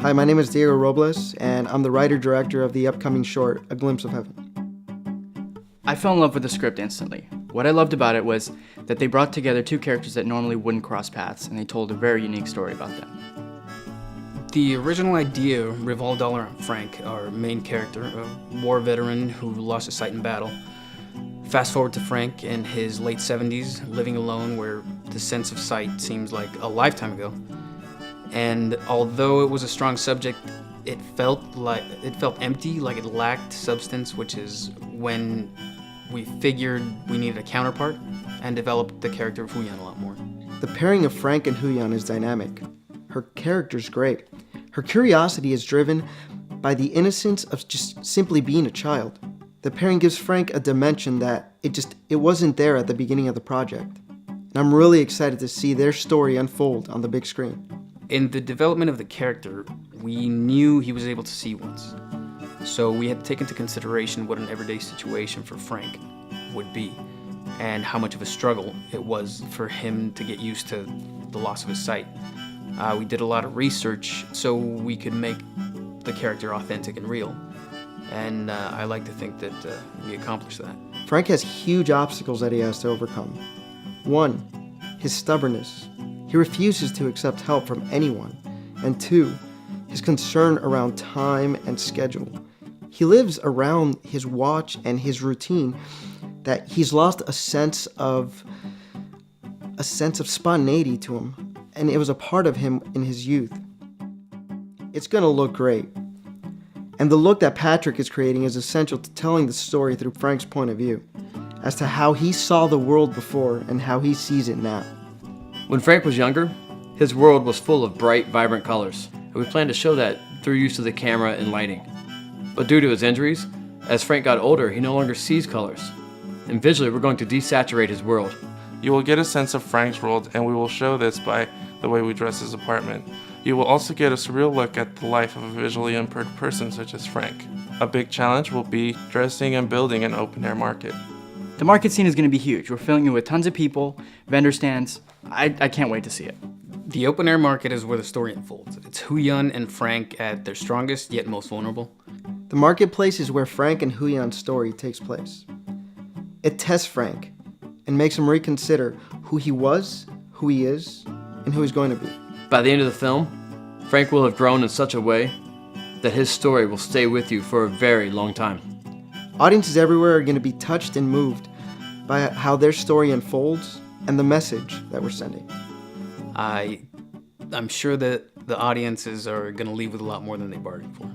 Hi, my name is Diego Robles, and I'm the writer-director of the upcoming short, A Glimpse of Heaven. I fell in love with the script instantly. What I loved about it was that they brought together two characters that normally wouldn't cross paths, and they told a very unique story about them. The original idea revolved all around Frank, our main character, a war veteran who lost his sight in battle. Fast forward to Frank in his late 70s, living alone where the sense of sight seems like a lifetime ago. And although it was a strong subject, it felt empty, like it lacked substance, which is when we figured we needed a counterpart and developed the character of Huyan a lot more. The pairing of Frank and Huyan is dynamic. Her character's great. Her curiosity is driven by the innocence of just simply being a child. The pairing gives Frank a dimension that it wasn't there at the beginning of the project. And I'm really excited to see their story unfold on the big screen. In the development of the character, we knew he was able to see once. So we had to take into consideration what an everyday situation for Frank would be and how much of a struggle it was for him to get used to the loss of his sight. We did a lot of research so we could make the character authentic and real. And I like to think that we accomplished that. Frank has huge obstacles that he has to overcome. One, his stubbornness. He refuses to accept help from anyone. And two, his concern around time and schedule. He lives around his watch and his routine that he's lost a sense of spontaneity to him, and it was a part of him in his youth. It's gonna look great. And the look that Patrick is creating is essential to telling the story through Frank's point of view, as to how he saw the world before and how he sees it now. When Frank was younger, his world was full of bright, vibrant colors, and we planned to show that through use of the camera and lighting. But due to his injuries, as Frank got older, he no longer sees colors. And visually, we're going to desaturate his world. You will get a sense of Frank's world, and we will show this by the way we dress his apartment. You will also get a surreal look at the life of a visually impaired person such as Frank. A big challenge will be dressing and building an open-air market. The market scene is going to be huge. We're filling it with tons of people, vendor stands. I can't wait to see it. The open-air market is where the story unfolds. It's Huyan and Frank at their strongest yet most vulnerable. The marketplace is where Frank and Huyan's story takes place. It tests Frank and makes him reconsider who he was, who he is, and who he's going to be. By the end of the film, Frank will have grown in such a way that his story will stay with you for a very long time. Audiences everywhere are going to be touched and moved by how their story unfolds and the message that we're sending. I'm sure that the audiences are going to leave with a lot more than they bargained for.